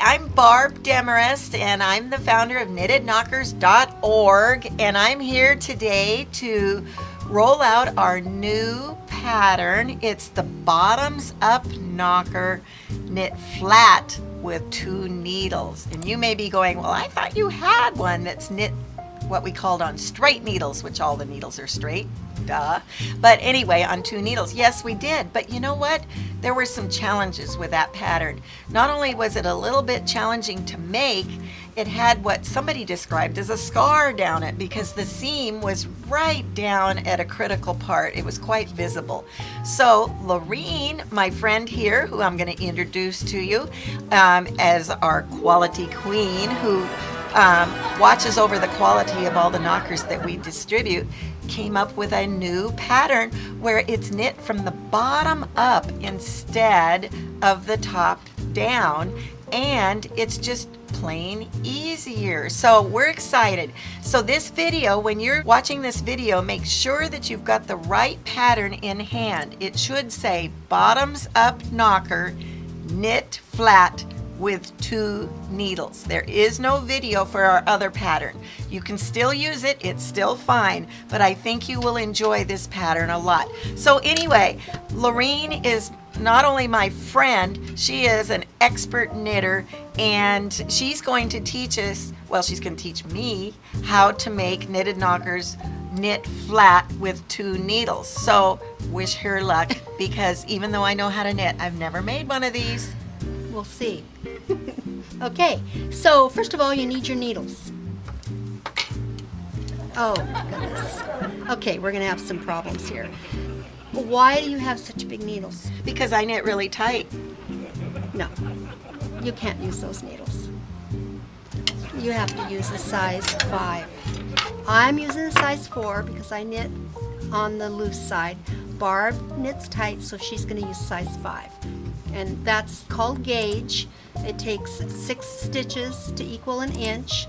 I'm Barb Demarest, and I'm the founder of KnittedKnockers.org, and I'm here today to roll out our new pattern. It's the bottoms up knocker knit flat with 2 needles. And you may be going, well, I thought you had one that's knit what we called on straight needles, which all the needles are straight. Duh. But anyway, on 2 needles. Yes, we did. But you know what? There were some challenges with that pattern. Not only was it a little bit challenging to make, it had what somebody described as a scar down it because the seam was right down at a critical part. It was quite visible. So Laureen, my friend here, who I'm going to introduce to you as our quality queen, who watches over the quality of all the knockers that we distribute, came up with a new pattern where it's knit from the bottom up instead of the top down, and it's just plain easier. So we're excited. So this video, when you're watching this video, make sure that you've got the right pattern in hand. It should say bottoms up knocker knit flat with 2 needles. There is no video for our other pattern. You can still use it, it's still fine, but I think you will enjoy this pattern a lot. So anyway, Laureen is not only my friend, she is an expert knitter, and she's going to teach us, well, she's going to teach me how to make knitted knockers knit flat with 2 needles. So wish her luck, because even though I know how to knit, I've never made one of these. We'll see. Okay, so first of all, you need your needles. Oh, goodness. Okay, we're going to have some problems here. Why do you have such big needles? Because I knit really tight. No, you can't use those needles. You have to use a size 5. I'm using a size 4 because I knit on the loose side. Barb knits tight, so she's going to use size 5. And that's called gauge. It takes 6 stitches to equal an inch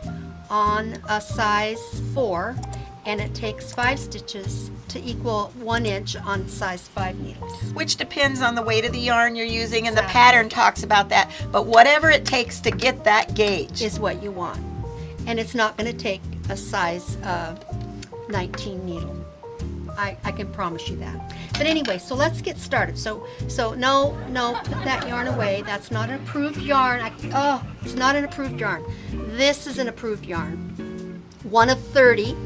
on a size 4, and it takes 5 stitches to equal 1 inch on size 5 needles. Which depends on the weight of the yarn you're using, and the pattern talks about that. But whatever it takes to get that gauge is what you want. And it's not going to take a size 19 needle. I can promise you that. But anyway, so let's get started. So no, put that yarn away. That's not an approved yarn. It's not an approved yarn. This is an approved yarn. 1 of 30,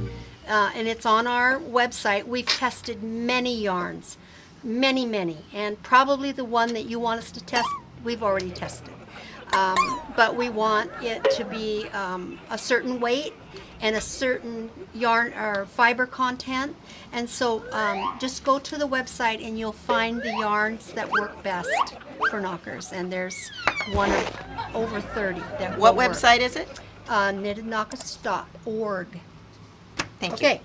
and it's on our website. We've tested many yarns, many, and probably the one that you want us to test, we've already tested. But we want it to be a certain weight and a certain yarn or fiber content, and so just go to the website and you'll find the yarns that work best for knockers, and there's 1 of over 30 that What will website work. is it? KnittedKnockers.org. Thank you.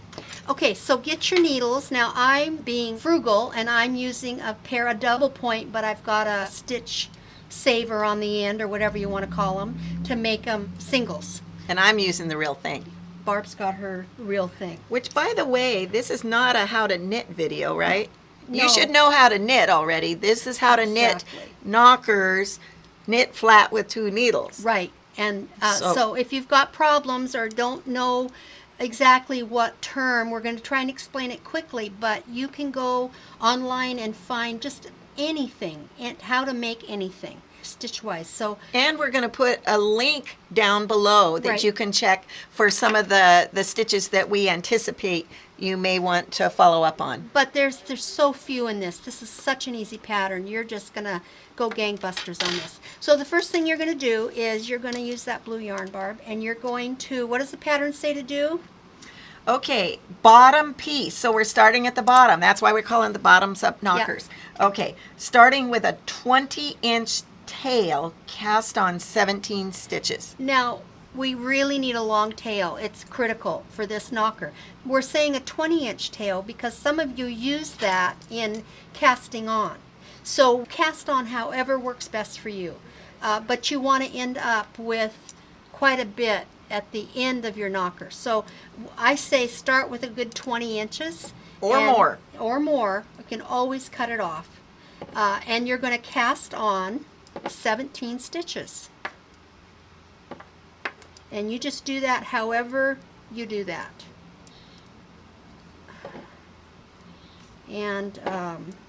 Okay, so get your needles. Now I'm being frugal and I'm using a pair of double point, but I've got a stitch saver on the end, or whatever you want to call them, to make them singles. And I'm using the real thing. Barb's got her real thing. Which, by the way, this is not a how to knit video, right? No. You should know how to knit already. This is how to knit knockers, knit flat with 2 needles. Right. And so if you've got problems or don't know exactly what term, we're going to try and explain it quickly, but you can go online and find just anything and how to make anything stitch-wise. So, and we're going to put a link down below that you can check for some of the stitches that we anticipate you may want to follow up on. But there's so few in this. This is such an easy pattern. You're just going to go gangbusters on this. So the first thing you're going to do is you're going to use that blue yarn, Barb, and you're going to, what does the pattern say to do? Okay, bottom piece. So we're starting at the bottom. That's why we're calling the bottoms up knockers. Yep. Okay, starting with a 20-inch tail cast on 17 stitches. Now, we really need a long tail. It's critical for this knocker. We're saying a 20-inch tail because some of you use that in casting on. So cast on however works best for you. But you want to end up with quite a bit at the end of your knocker. So I say start with a good 20 inches. Or more. Or more. You can always cut it off. And you're going to cast on 17 stitches. And you just do that however you do that. And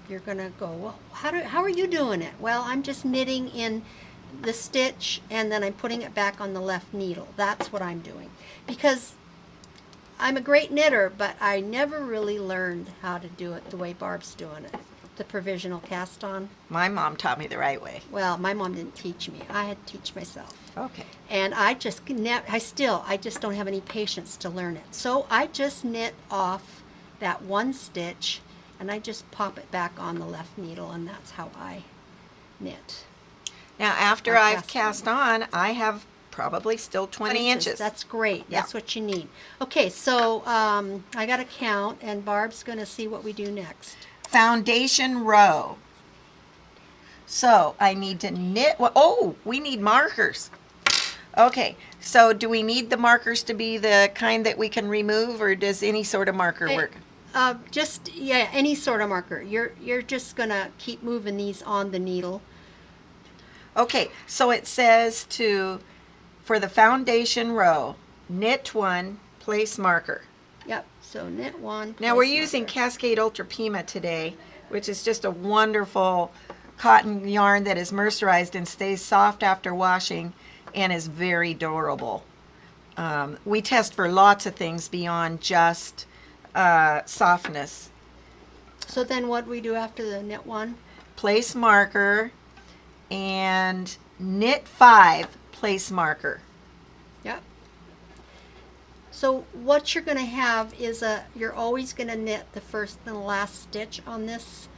you're going to go, well, how are you doing it? Well, I'm just knitting in the stitch and then I'm putting it back on the left needle. That's what I'm doing. Because I'm a great knitter, but I never really learned how to do it the way Barb's doing it. The provisional cast on. My mom taught me the right way. Well, my mom didn't teach me. I had to teach myself. Okay. And I just don't have any patience to learn it. So I just knit off that one stitch and I just pop it back on the left needle, and that's how I knit. Now, after I've cast on, I have probably still 20 inches. That's great. Yeah. That's what you need. Okay, so I got to count, and Barb's going to see what we do next. Foundation row. So I need to knit. Oh, we need markers. Okay, so do we need the markers to be the kind that we can remove, or does any sort of marker work? Any sort of marker. You're just going to keep moving these on the needle. Okay, so it says for the foundation row, knit one, place marker. Yep, so knit one. Now we're using Cascade Ultra Pima today, which is just a wonderful cotton yarn that is mercerized and stays soft after washing and is very durable. We test for lots of things beyond just softness. So then what do we do after the knit one? Place marker and knit 5, place marker. Yep. So what you're going to have is you're always going to knit the first and the last stitch on this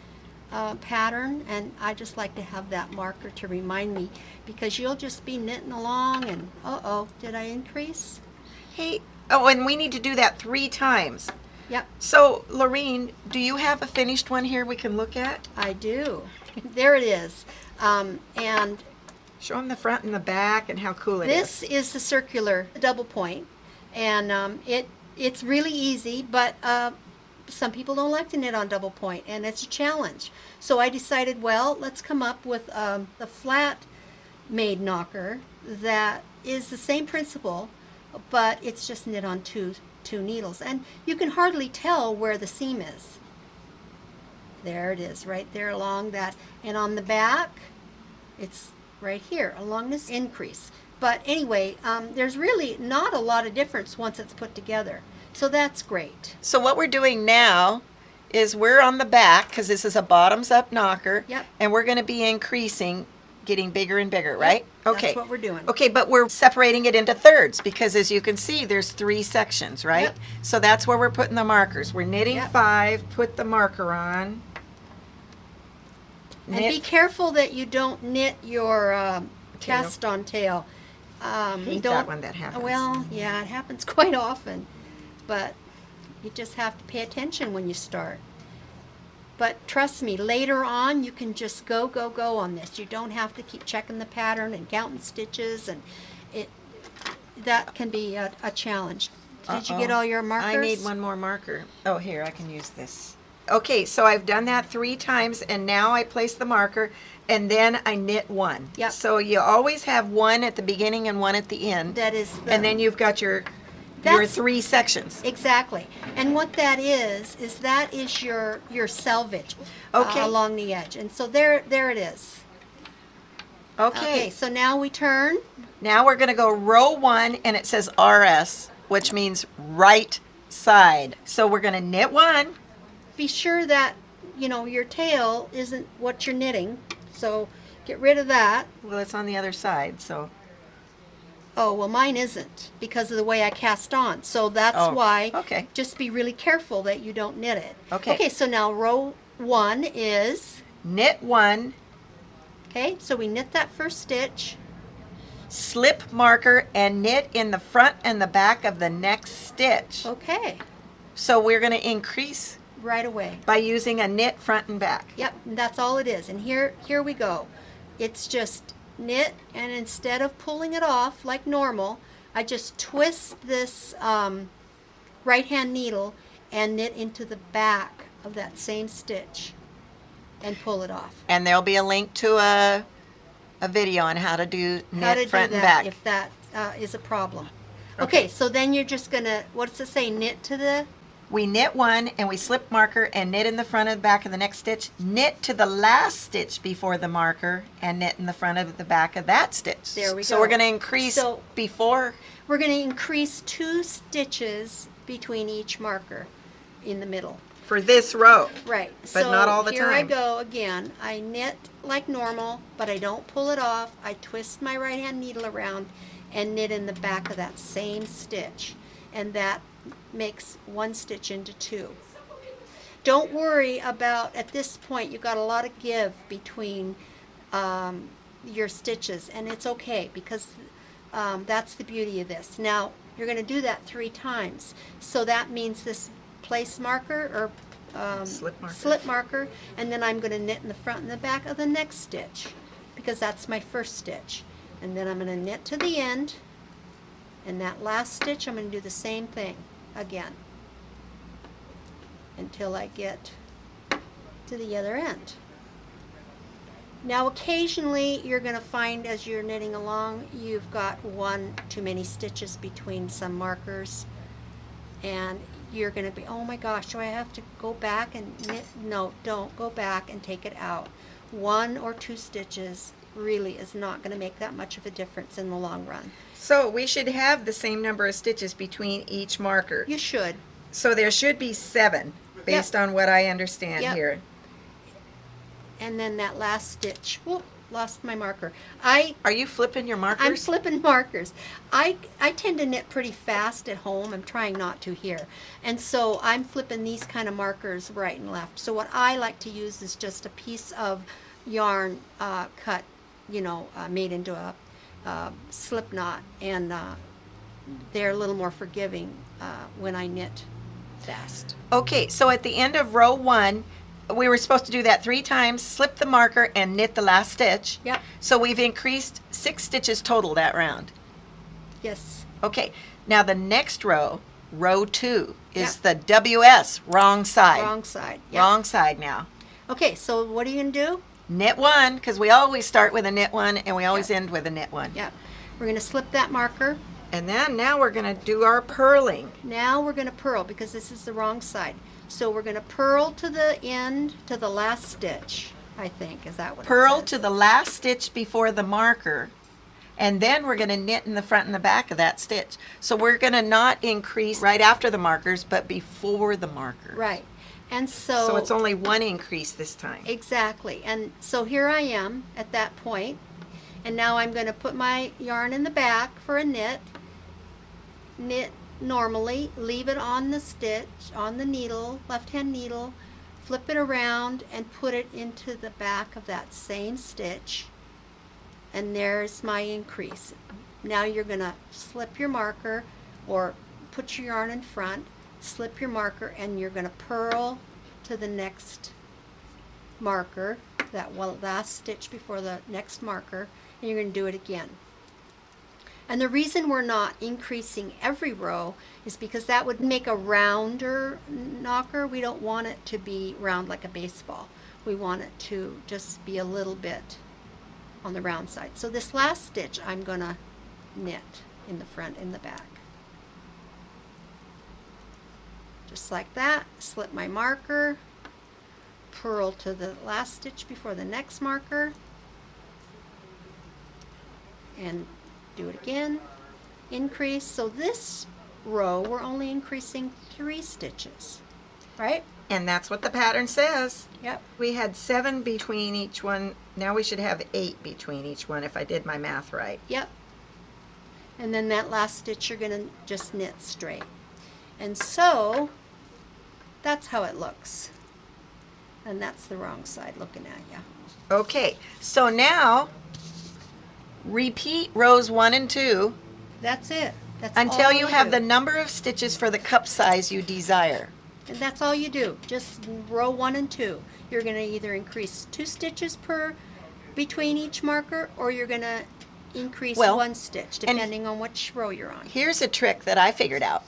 pattern, and I just like to have that marker to remind me, because you'll just be knitting along and did I increase? Hey, and we need to do that 3 times. Yep. So Laureen, do you have a finished one here we can look at? I do. There it is. And show them the front and the back and how cool it is. This is the circular double point, and it's really easy, but some people don't like to knit on double point, and it's a challenge. So I decided, well, let's come up with the flat made knocker that is the same principle, but it's just knit on two needles, and you can hardly tell where the seam is. There it is, right there along that, and on the back it's right here along this increase. But anyway, there's really not a lot of difference once it's put together, so that's great. So what we're doing now is we're on the back, because this is a bottoms up knocker. Yep. And we're going to be increasing, getting bigger and bigger, right? Yep, okay. That's what we're doing. Okay, but we're separating it into thirds, because as you can see, there's 3 sections, right? Yep. So that's where we're putting the markers. We're knitting Yep. 5, put the marker on. And be careful that you don't knit your cast on tail. Hate that when that happens. Well, yeah, it happens quite often, but you just have to pay attention when you start. But trust me, later on you can just go on this. You don't have to keep checking the pattern and counting stitches, and that can be a challenge. Did you get all your markers? I need one more marker. Oh, here, I can use this. Okay, so I've done that 3 times, and now I place the marker, and then I knit 1. Yep. So you always have 1 at the beginning and 1 at the end. That is and then you've got your 3 sections. Exactly. And what that is your selvage along the edge. And so there it is. Okay, so now we turn. Now we're going to go row 1, and it says RS, which means right side. So we're going to knit 1. Be sure that, your tail isn't what you're knitting. So get rid of that. Well, it's on the other side, so. Oh, well, mine isn't because of the way I cast on. So that's why. Okay. Just be really careful that you don't knit it. Okay. Okay, so now row 1 is. Knit 1. Okay, so we knit that first stitch. Slip marker and knit in the front and the back of the next stitch. Okay. So we're going to increase right away by using a knit front and back. Yep, and that's all it is. And here we go. It's just knit, and instead of pulling it off like normal, I just twist this right hand needle and knit into the back of that same stitch and pull it off. And there'll be a link to a video on how to do knit front and back if that is a problem. Okay, so then you're just gonna, what does it say, knit to the, We knit one and we slip marker and knit in the front of the back of the next stitch, knit to the last stitch before the marker and knit in the front of the back of that stitch. There we So go. we're going to increase So- before. we're gonna increase 2 stitches between each marker in the middle. For this row. Right. But not all the here I time. go again. I knit like normal, but I don't pull it off. I twist my right hand needle around and knit in the back of that same stitch. And that makes 1 stitch into 2. Don't worry about, at this point, you've got a lot of give between your stitches, and it's okay because that's the beauty of this. Now, you're going to do that 3 times. So that means this place marker or slip marker, and then I'm going to knit in the front and the back of the next stitch because that's my first stitch. And then I'm going to knit to the end, and that last stitch I'm going to do the same thing again until I get to the other end. Now occasionally you're going to find as you're knitting along you've got 1 too many stitches between some markers, and you're going to be, oh my gosh, do I have to go back and knit? No, don't go back and take it out. 1 or 2 stitches really is not going to make that much of a difference in the long run. So we should have the same number of stitches between each marker. You should. So there should be 7 based on what I understand Yep. here. And then that last stitch, whoop, lost my marker. Are you flipping your markers? I'm flipping markers. I tend to knit pretty fast at home. I'm trying not to here. And so I'm flipping these kind of markers right and left. So what I like to use is just a piece of yarn cut, made into a slip knot. And they're a little more forgiving when I knit fast. Okay, so at the end of row 1, we were supposed to do that 3 times, slip the marker and knit the last stitch. Yep. So we've increased 6 stitches total that round. Yes. Okay, now the next row, row 2, is Yep. the WS, wrong side. Wrong side. Yep. Wrong side now. Okay, so what are you going to do? Knit 1, because we always start with a knit 1 and we always end with a knit 1. Yeah. We're going to slip that marker. And then now we're going to do our purling. Now we're going to purl because this is the wrong side. So we're going to purl to the end, to the last stitch, I think. Is that what Purl it to says? the last stitch before the marker. And then we're going to knit in the front and the back of that stitch. So we're going to not increase right after the markers, but before the marker. Right. And so... So it's only 1 increase this time. Exactly. And so here I am at that point. And now I'm going to put my yarn in the back for a knit. Knit normally, leave it on the stitch, on the needle, left hand needle, flip it around and put it into the back of that same stitch. And there's my increase. Now you're going to slip your marker or put your yarn in front, slip your marker, and you're going to purl to the next marker, that last stitch before the next marker, and you're going to do it again. And the reason we're not increasing every row is because that would make a rounder knocker. We don't want it to be round like a baseball. We want it to just be a little bit on the round side. So this last stitch I'm going to knit in the front and the back. Just like that. Slip my marker, purl to the last stitch before the next marker, and do it again, increase. So this row we're only increasing 3 stitches, right? And that's what the pattern says. Yep. We had 7 between each one. Now we should have 8 between each one if I did my math right. Yep. And then that last stitch you're going to just knit straight. And so that's how it looks. And that's the wrong side looking at you. Okay, so now repeat rows 1 and 2 That's it. That's until all you have do. the number of stitches for the cup size you desire. And that's all you do. Just row 1 and 2. You're going to either increase 2 stitches per between each marker, or you're going to increase Well, 1 stitch depending on which row you're on. Here's a trick that I figured out.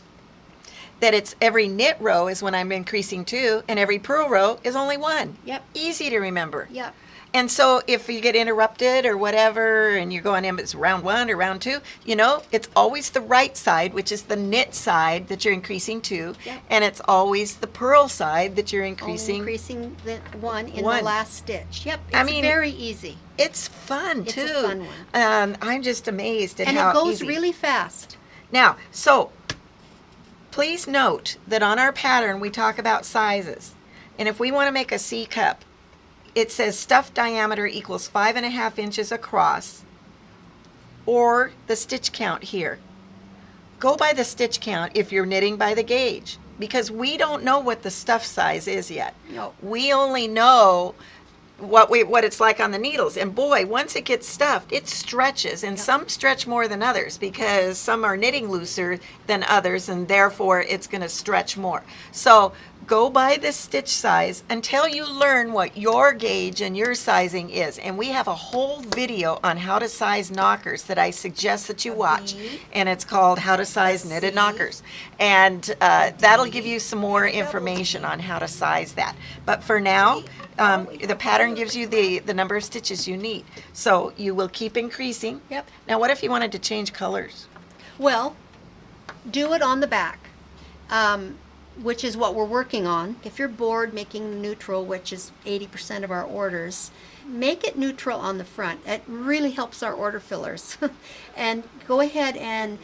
That it's every knit row is when I'm increasing 2, and every purl row is only 1. Yep. Easy to remember. Yep. And so if you get interrupted or whatever, and you're going in, it's round 1 or round 2, you know, it's always the right side, which is the knit side that you're increasing to, Yep. and it's always the purl side that you're Only increasing. increasing the one in One. the last stitch. Yep, it's I mean, very easy. It's fun It's too. a fun one. I'm just amazed at And how it goes easy. really fast. Now, so please note that on our pattern we talk about sizes, and if we want to make a C cup, it says stuff diameter equals 5.5 inches across, or the stitch count here. Go by the stitch count if you're knitting by the gauge, because we don't know what the stuff size is yet. No. We only know what it's like on the needles, and boy, once it gets stuffed, it stretches, and some stretch more than others because some are knitting looser than others, and therefore it's going to stretch more. So go by the stitch size until you learn what your gauge and your sizing is, and we have a whole video on how to size knockers that I suggest that you watch, and it's called How to Size Knitted Knockers, and that'll give you some more information on how to size that. But for now, the pattern gives you the number of stitches you need, so you will keep increasing. Yep. Now what if you wanted to change colors? Well, do it on the back, which is what we're working on. If you're bored making neutral, which is 80% of our orders, make it neutral on the front. It really helps our order fillers. And go ahead and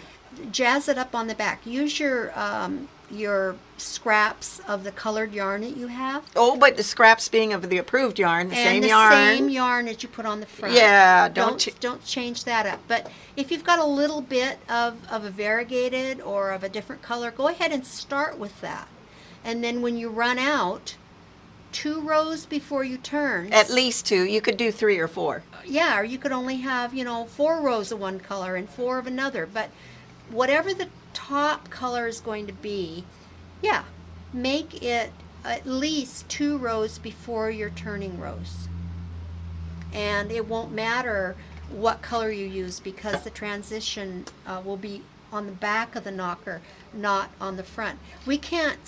jazz it up on the back. Use your scraps of the colored yarn that you have. Oh, but the scraps being of the approved yarn, the And same the yarn. same yarn that you put on the front. Yeah, Don't change that up. But if you've got a little bit of a variegated or of a different color, go ahead and start with that. And then when you run out, 2 rows before you turn. At least 2. You could do 3 or 4. Yeah, or you could only have, 4 rows of one color and 4 of another. But whatever the top color is going to be, yeah, make it at least 2 rows before your turning rows. And it won't matter what color you use because the transition will be on the back of the knocker, not on the front. We can't,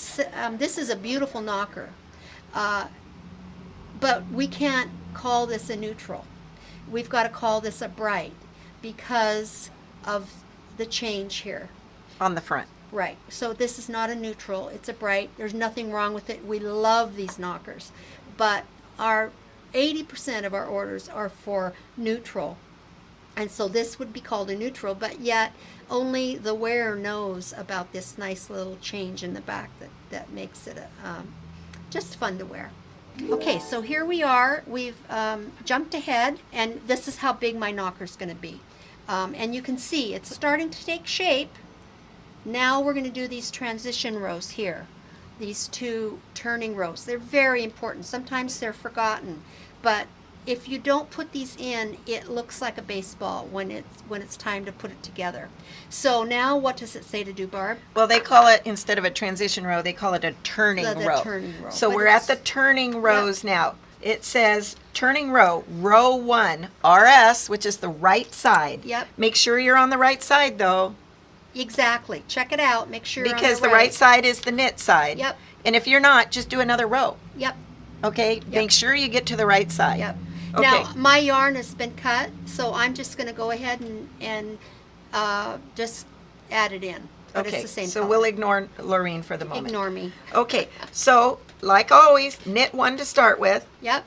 this is a beautiful knocker, but we can't call this a neutral. We've got to call this a bright because of the change here. On the front. Right. So this is not a neutral. It's a bright. There's nothing wrong with it. We love these knockers. But our 80% of our orders are for neutral. And so this would be called a neutral, but yet only the wearer knows about this nice little change in the back that makes it just fun to wear. Okay, so here we are. We've jumped ahead, and this is how big my knocker's going to be. And you can see it's starting to take shape. Now we're going to do these transition rows here, these 2 turning rows. They're very important. Sometimes they're forgotten, but if you don't put these in, it looks like a baseball when it's time to put it together. So now what does it say to do, Barb? Well, they call it, instead of a transition row, they call it a turning The row. turning row. So But we're at it's- the turning rows now. It says turning row, row 1, RS, which is the right side. Yep. Make sure you're on the right side though, Exactly. Check it out. Make sure you're on because the right side is the knit side. Yep. And if you're not, just do another row. Yep. Okay? Make sure you get to the right side. Yep. Okay. Now my yarn has been cut, so I'm just going to go ahead and just add it in. But Okay, it's the same so color. we'll ignore Laureen for the moment. Ignore me. Okay, so like always, knit 1 to start with. Yep.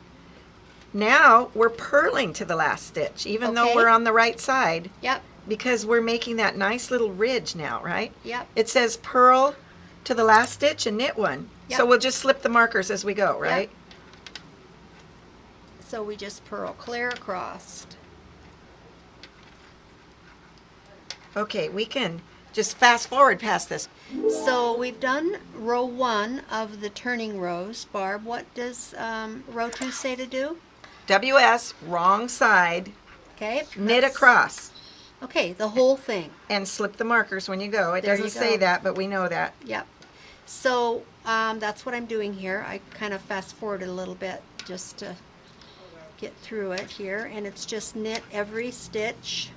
Now we're purling to the last stitch, even though Okay. we're on the right side, Yep. because we're making that nice little ridge now, right? Yep. It says purl to the last stitch and knit 1. Yep. So we'll just slip the markers as we go, right? So we just purl clear across. Okay, we can just fast forward past this. So we've done row 1 of the turning rows. Barb, what does row 2 say to do? WS, wrong side, Okay. knit that's- across, Okay, the whole thing. and slip the markers when you go. It There doesn't you say go. that, but we know that. Yep. So that's what I'm doing here. I kind of fast forwarded a little bit just to get through it here, and it's just knit every stitch.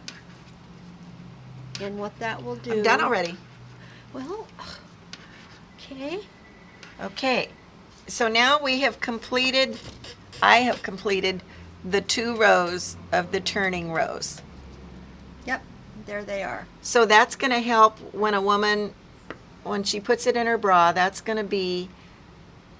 And what that will do. I'm done already. Well, okay. Okay, so now we have completed, I have completed the 2 rows of the turning rows. Yep, there they are. So that's going to help when a woman, when she puts it in her bra, that's going to be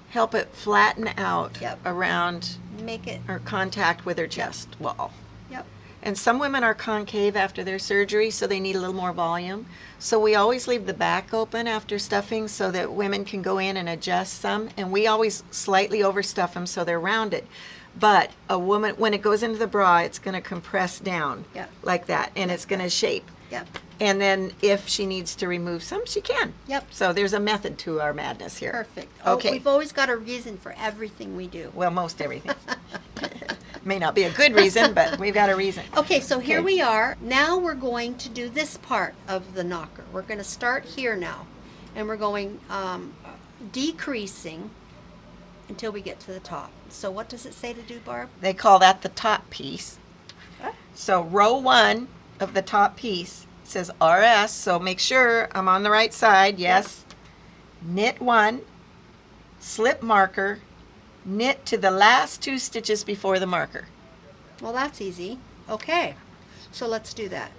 help it flatten out Yep. around Make it. or contact with her chest wall. Yep. And some women are concave after their surgery, so they need a little more volume. So we always leave the back open after stuffing so that women can go in and adjust some. And we always slightly overstuff them so they're rounded. But a woman, when it goes into the bra, it's going to compress down Yep. like that, and it's going to shape. Yep. And then if she needs to remove some, she can. Yep. So there's a method to our madness here. Perfect. Okay. We've always got a reason for everything we do. Well, most everything. May not be a good reason, but we've got a reason. Okay, so here Okay. we are. Now we're going to do this part of the knocker. We're going to start here now, and we're going decreasing until we get to the top. So what does it say to do, Barb? They call that the top piece. Huh? So row 1 of the top piece says RS, so make sure I'm on the right side. Yes. Knit 1, slip marker, knit to the last 2 stitches before the marker. Well, that's easy. Okay, so let's do that.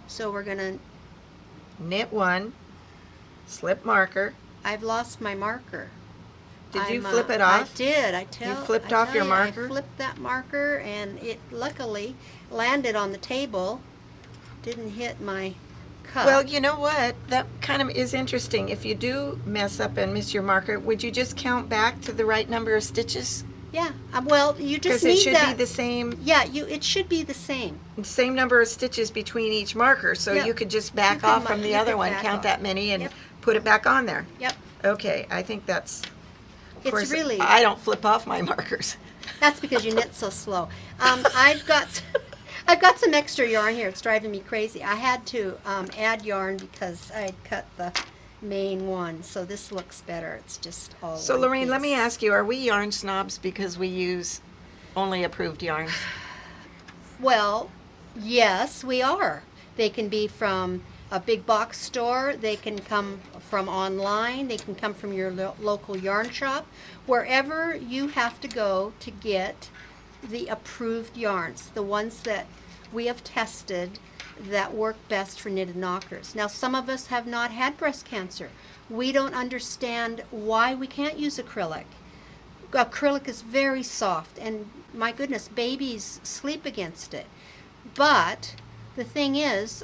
So we're going to, Knit 1, slip marker. I've lost my marker. Did you I'm, flip it I off? did. You flipped off your marker? I flipped that marker, and it luckily landed on the table. Didn't hit my cup. Well, you know what? That kind of is interesting. If you do mess up and miss your marker, would you just count back to the right number of stitches? Yeah. Well, you just Because need it should that. be the same Yeah, it should be the same. number of stitches between each marker. So Yep. you could just back You could off from the you other could one, back count off. that many, and Yep. put it back on there. Yep. Okay, I think that's. Of It's course, really. I don't flip off my markers. That's because you knit so slow. I've got some extra yarn here. It's driving me crazy. I had to add yarn because I had cut the main one, so this looks better. It's just all. So, one Laureen, let me piece. ask you: are we yarn snobs because we use only approved yarns? Well, yes, we are. They can be from a big box store. They can come from online. They can come from your local yarn shop. Wherever you have to go to get the approved yarns, the ones that we have tested that work best for knitted knockers. Now, some of us have not had breast cancer. We don't understand why we can't use acrylic. Acrylic is very soft, and my goodness, babies sleep against it. But the thing is,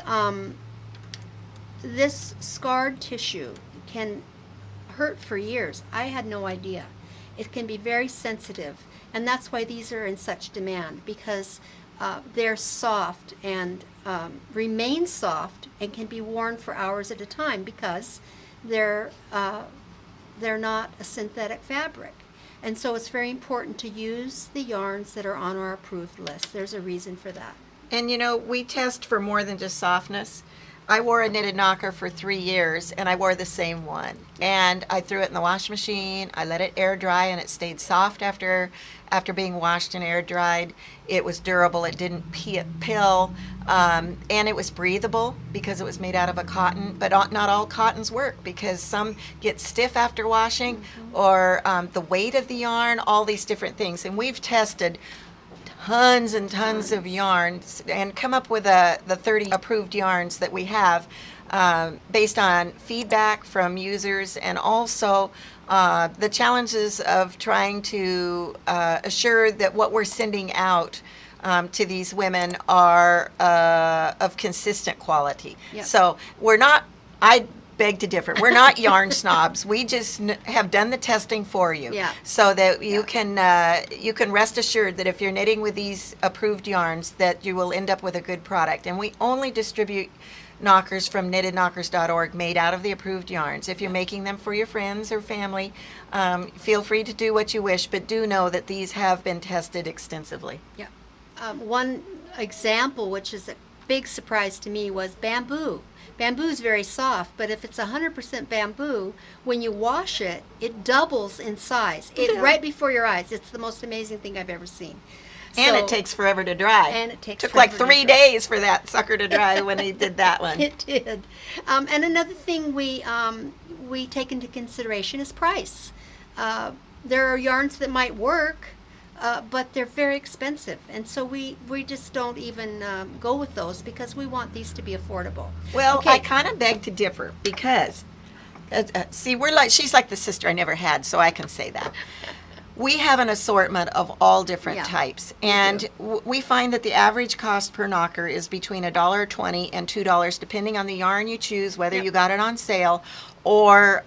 this scarred tissue can hurt for years. I had no idea. It can be very sensitive, and that's why these are in such demand, because they're soft and remain soft and can be worn for hours at a time because they're not a synthetic fabric. And so it's very important to use the yarns that are on our approved list. There's a reason for that. And you know, we test for more than just softness. I wore a knitted knocker for 3 years, and I wore the same one. And I threw it in the wash machine. I let it air dry, and it stayed soft after being washed and air dried. It was durable. It didn't pill, and it was breathable because it was made out of a cotton. But not all cottons work because some get stiff after washing, or the weight of the yarn. All these different things, and we've tested tons and tons of yarns and come up with the 30 approved yarns that we have based on feedback from users, and also the challenges of trying to assure that what we're sending out to these women are of consistent quality. Yep. So we're not, I beg to differ. We're not yarn snobs. We just have done the testing for you, Yeah. so that you can rest assured that if you're knitting with these approved yarns, that you will end up with a good product. And we only distribute knockers from knittedknockers.org made out of the approved yarns. If you're making them for your friends or family, feel free to do what you wish, but do know that these have been tested extensively. Yeah. One example, which is a big surprise to me, was bamboo. Bamboo is very soft, but if it's 100% bamboo, when you wash it, it doubles in size. Yeah. Right before your eyes. It's the most amazing thing I've ever seen. And So- it takes forever to dry. And it takes Took like forever to 3 dry. days for that sucker to dry when he did that one. It did. And another thing we take into consideration is price. There are yarns that might work, but they're very expensive, and so we just don't even go with those because we want these to be affordable. Well, Okay. I kind of beg to differ because, see, she's like the sister I never had, so I can say that. We have an assortment of all different Yeah, types, we and do. we find that the average cost per knocker is between $1.20 and $2, depending on the yarn you choose, whether Yep. you got it on sale or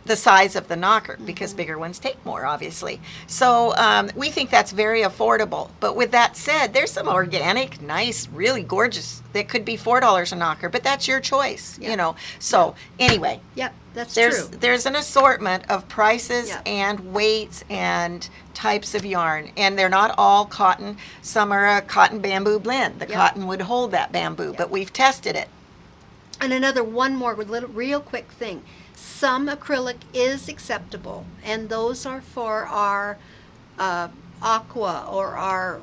the size of the knocker, because bigger ones take more, obviously. So we think that's very affordable. But with that said, there's some organic, nice, really gorgeous that could be $4 a knocker, but that's your choice, Yeah. you know. So anyway, Yep, that's there's true. there's an assortment of prices Yeah. and weights and types of yarn, and they're not all cotton. Some are a cotton bamboo blend. The Yep. cotton would hold that bamboo, Yep. but we've tested it. And one more little real quick thing. Some acrylic is acceptable, and those are for our aqua or our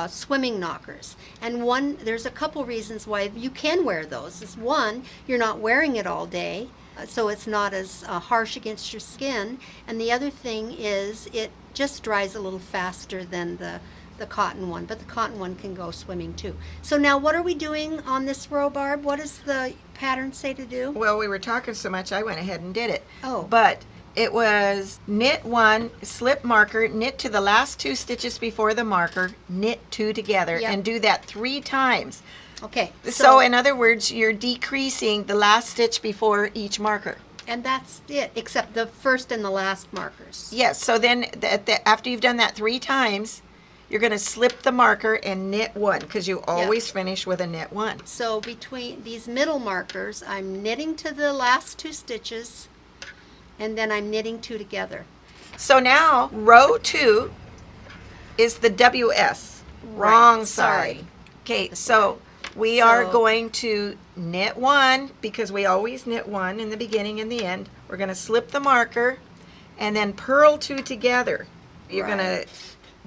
swimming knockers. And there's a couple reasons why you can wear those. Is one, you're not wearing it all day, so it's not as harsh against your skin. And the other thing is it just dries a little faster than the cotton one, but the cotton one can go swimming too. So now what are we doing on this row, Barb? What does the pattern say to do? Well, we were talking so much, I went ahead and did it. Oh. But it was knit one, slip marker, knit to the last 2 stitches before the marker, knit 2 together, Yep. and do that 3 times. Okay. So in other words, you're decreasing the last stitch before each marker. And that's it, except the first and the last markers. Yes, so then after you've done that 3 times, you're going to slip the marker and knit 1, because you always finish with a knit 1. So between these middle markers, I'm knitting to the last 2 stitches, and then I'm knitting 2 together. So now row 2 is the WS. Wrong sorry. side. Okay, so we are So- going to knit 1, because we always knit 1 in the beginning and the end. We're going to slip the marker and then purl 2 together. You're going to Right.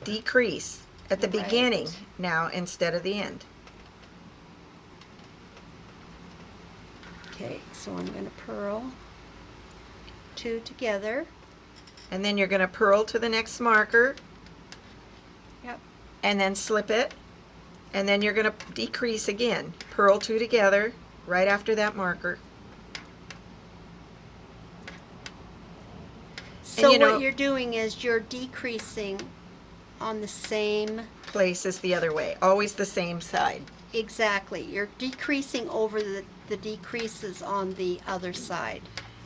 decrease at the Right. beginning now instead of the end. Okay, so I'm going to purl 2 together. And then you're going to purl to the next marker Yep. and then slip it. And then you're going to decrease again. Purl 2 together right after that marker. So you know- what you're doing is you're decreasing on the same, Place is the other way. Always the same side. exactly. You're decreasing over the decreases on the other side.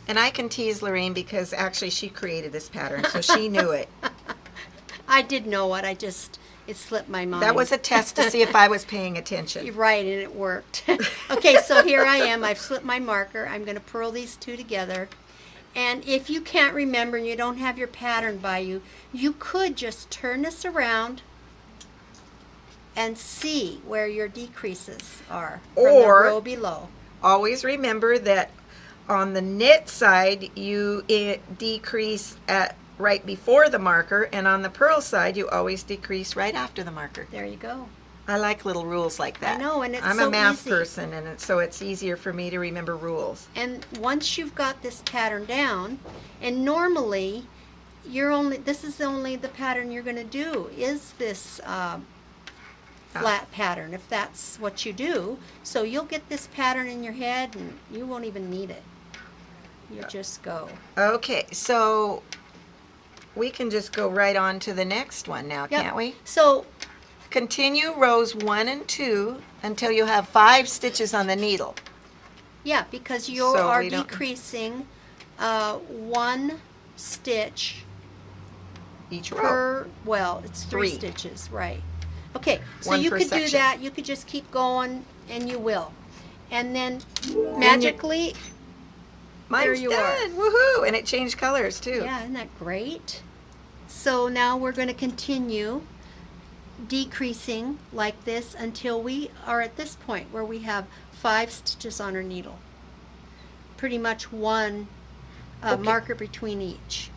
And I can tease Laureen because actually she created this pattern, so she knew it. I did know it. It slipped my mind. That was a test to see if I was paying attention. You're right, and it worked. Okay, so here I am. I've slipped my marker. I'm going to purl these 2 together. And if you can't remember and you don't have your pattern by you, you could just turn this around and see where your decreases are from the Or- row below. Always remember that on the knit side, you decrease at right before the marker, and on the purl side, you always decrease right after the marker. There you go. I like little rules like that. I know, and it's I'm so a math easy. person, and so it's easier for me to remember rules. And once you've got this pattern down, and normally this is only the pattern you're going to do, is this flat pattern, if that's what you do. So you'll get this pattern in your head and you won't even need it. You just go. Okay, so we can just go right on to the next one now, Yep. can't we? So Continue rows 1 and 2 until you have 5 stitches on the needle. yeah, because you So are we don't- decreasing 1 stitch Each row. per, well, it's 3 3. stitches, right. Okay, so One you per could do section. that. You could just keep going, and you will. And then magically, Mine's you are. done. Woohoo! And it changed colors too. yeah, isn't that great? So now we're going to continue decreasing like this until we are at this point where we have 5 stitches on our needle. Pretty much one Okay. marker between each.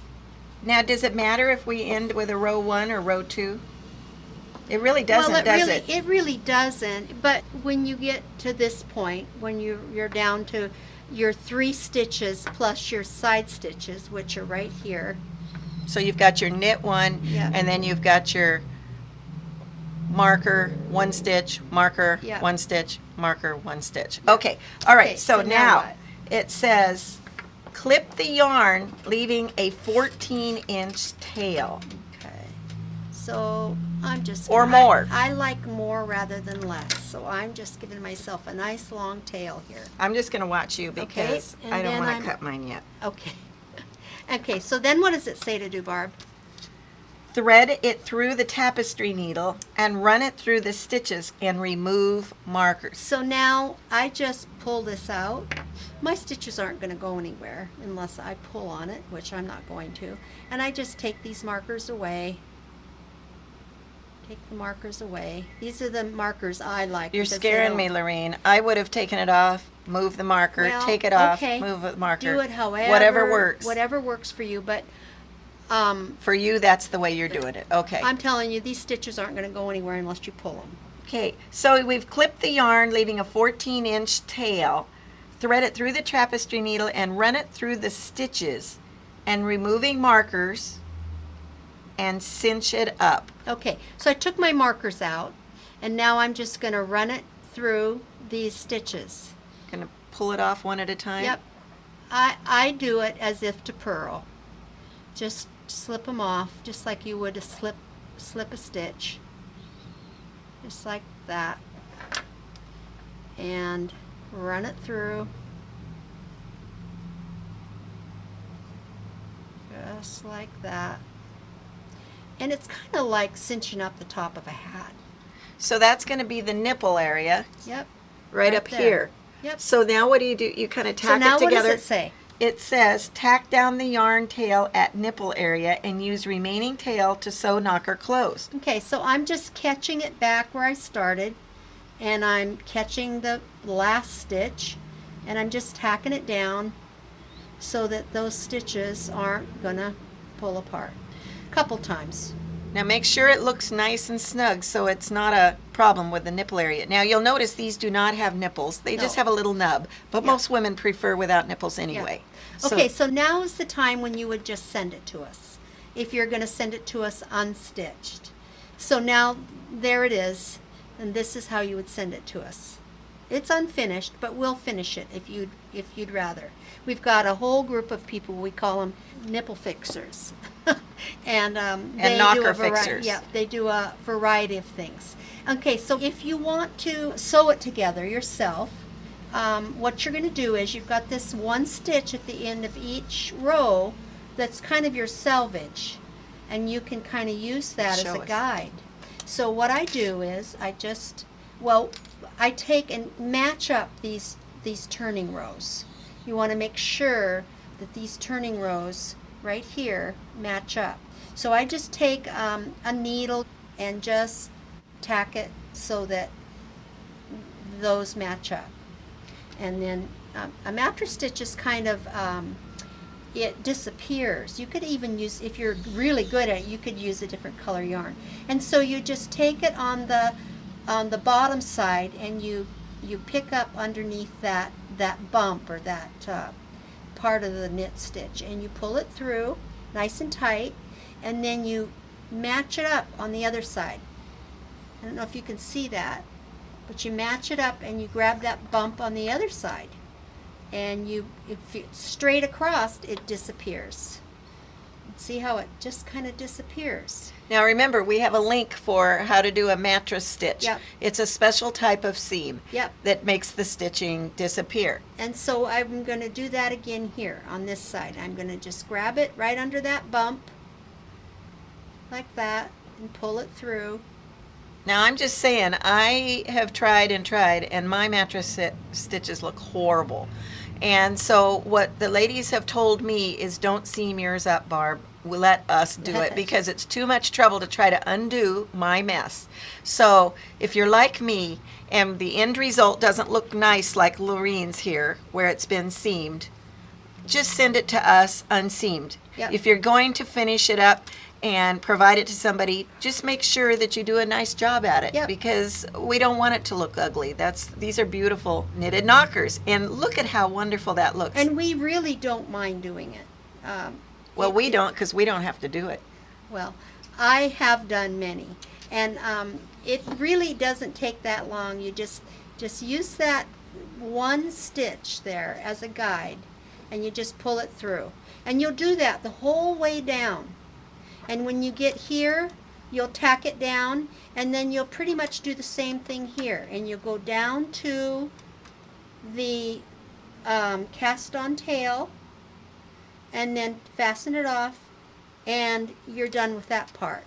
Now, does it matter if we end with a row 1 or row 2? It really doesn't, well, does it? It really doesn't. But when you get to this point, when you're down to your 3 stitches plus your side stitches, which are right here, So you've got your knit one, Yep. and then you've got your marker, 1 stitch, marker, Yep. 1 stitch, marker, 1 stitch. Okay, all right, Okay, so so now now what? it says clip the yarn, leaving a 14-inch tail. Okay. So I'm just Or more. I like more rather than less. So I'm just giving myself a nice long tail here. I'm just going to watch you because and I don't then want I'm- to cut mine yet. Okay. Okay, so then what does it say to do, Barb? Thread it through the tapestry needle and run it through the stitches and remove markers. So now I just pull this out. My stitches aren't going to go anywhere unless I pull on it, which I'm not going to. And I just take these markers away. Take the markers away. These are the markers I like. You're because they scaring don't- me, Laureen. I would have taken it off, move the marker, Well, take it off, okay. move the marker. Do it however. Whatever works. Whatever works for you. But For you, that's the way you're doing it. Okay. I'm telling you, these stitches aren't going to go anywhere unless you pull them. Okay, so we've clipped the yarn, leaving a 14-inch tail. Thread it through the tapestry needle and run it through the stitches and removing markers and cinch it up. Okay, so I took my markers out, and now I'm just going to run it through these stitches. Gonna pull it off one at a time? Yep. I do it as if to purl. Just slip them off, just like you would slip a stitch. Just like that. And run it through. Just like that. And it's kind of like cinching up the top of a hat. So that's gonna be the nipple area, Yep. right up there. here. Yep. So now what do? You kind of So tack now it together. what does it say? It says, tack down the yarn tail at nipple area and use remaining tail to sew knocker closed. Okay, so I'm just catching it back where I started, and I'm catching the last stitch, and I'm just tacking it down so that those stitches aren't gonna pull apart. A couple times. Now make sure it looks nice and snug so it's not a problem with the nipple area. Now you'll notice these do not have nipples. They just No. have a little nub, but Yeah. most women prefer without nipples anyway. Okay, so now is the time when you would just send it to us, if you're gonna send it to us unstitched. So now, there it is, and this is how you would send it to us. It's unfinished, but we'll finish it if you'd rather. We've got a whole group of people, we call them nipple fixers. and they knocker do a fixers. Yeah, they do a variety of things. Okay, so if you want to sew it together yourself, what you're going to do is you've got this one stitch at the end of each row that's kind of your selvage, and you can kind of use that Show as a us. guide. So what I do is I take and match up these turning rows. You want to make sure that these turning rows right here match up. So I just take a needle and just tack it so that those match up. And then a mattress stitch is kind of, it disappears. You could even use, if you're really good at it, you could use a different color yarn. And so you just take it on the bottom side, and you pick up underneath that bump or that part of the knit stitch, and you pull it through nice and tight, and then you match it up on the other side. I don't know if you can see that, but you match it up and you grab that bump on the other side, and if it's straight across, it disappears. See how it just kind of disappears. Now remember, we have a link for how to do a mattress stitch. Yep. It's a special type of seam Yep. that makes the stitching disappear. And so I'm going to do that again here on this side. I'm going to just grab it right under that bump, like that, and pull it through. Now I'm just saying, I have tried and my mattress stitches look horrible. And so what the ladies have told me is, don't seam yours up, Barb. Let us do it, because it's too much trouble to try to undo my mess. So if you're like me and the end result doesn't look nice like Laureen's here, where it's been seamed, just send it to us unseamed. Yep. If you're going to finish it up and provide it to somebody, just make sure that you do a nice job at it. Yep. Because we don't want it to look ugly. These are beautiful knitted knockers, and look at how wonderful that looks. And we really don't mind doing it. Well, we don't, because we don't have to do it. Well, I have done many, and it really doesn't take that long. You just use that one stitch there as a guide, and you just pull it through. And you'll do that the whole way down. And when you get here, you'll tack it down, and then you'll pretty much do the same thing here. And you'll go down to the cast on tail, and then fasten it off, and you're done with that part.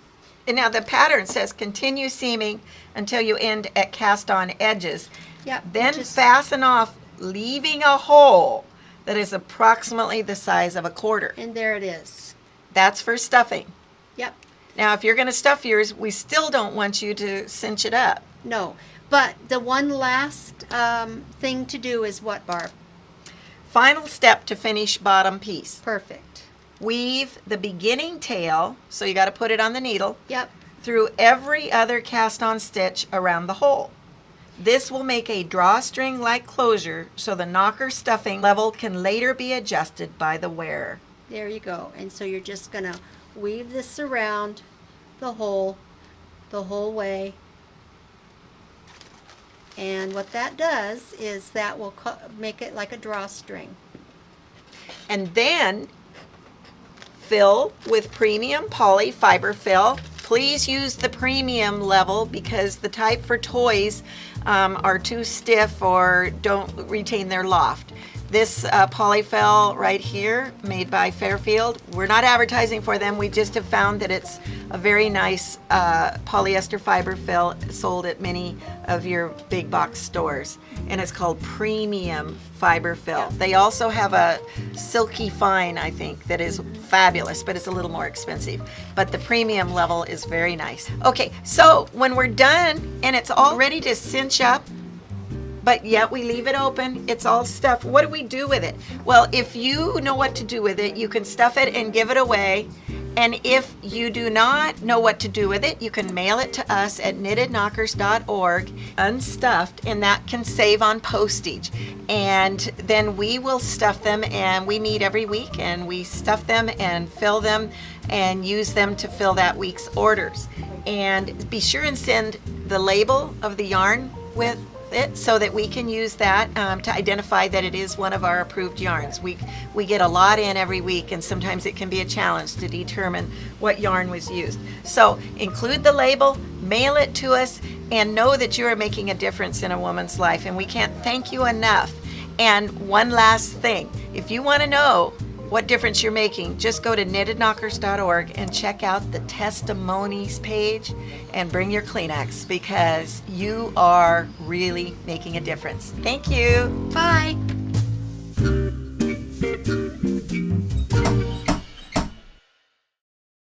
And now the pattern says continue seaming until you end at cast on edges. Yep. Then fasten off, leaving a hole that is approximately the size of a quarter. And there it is. That's for stuffing. Yep. Now, if you're going to stuff yours, we still don't want you to cinch it up. No. But the one last thing to do is what, Barb? Final step to finish bottom piece. Perfect. Weave the beginning tail, so you got to put it on the needle, Yep. through every other cast on stitch around the hole. This will make a drawstring-like closure so the knocker stuffing level can later be adjusted by the wearer. There you go. And so you're just going to weave this around the whole way. And what that does is that will make it like a drawstring. And then fill with premium poly fiber fill. Please use the premium level because the type for toys are too stiff or don't retain their loft. This polyfill right here, made by Fairfield, we're not advertising for them. We just have found that it's a very nice polyester fiber fill sold at many of your big box stores. And it's called premium fiber fill. They also have a silky fine, I think, that is fabulous, but it's a little more expensive. But the premium level is very nice. Okay, so when we're done and it's all ready to cinch up, but yet we leave it open, it's all stuffed. What do we do with it? Well, if you know what to do with it, you can stuff it and give it away. And if you do not know what to do with it, you can mail it to us at knittedknockers.org unstuffed, and that can save on postage. And then we will stuff them, and we meet every week, and we stuff them and fill them and use them to fill that week's orders. And be sure and send the label of the yarn with it so that we can use that to identify that it is one of our approved yarns. We get a lot in every week, and sometimes it can be a challenge to determine what yarn was used. So include the label, mail it to us, and know that you are making a difference in a woman's life, and we can't thank you enough. And one last thing, if you want to know what difference you're making, just go to knittedknockers.org and check out the testimonies page and bring your Kleenex, because you are really making a difference. Thank you. Bye.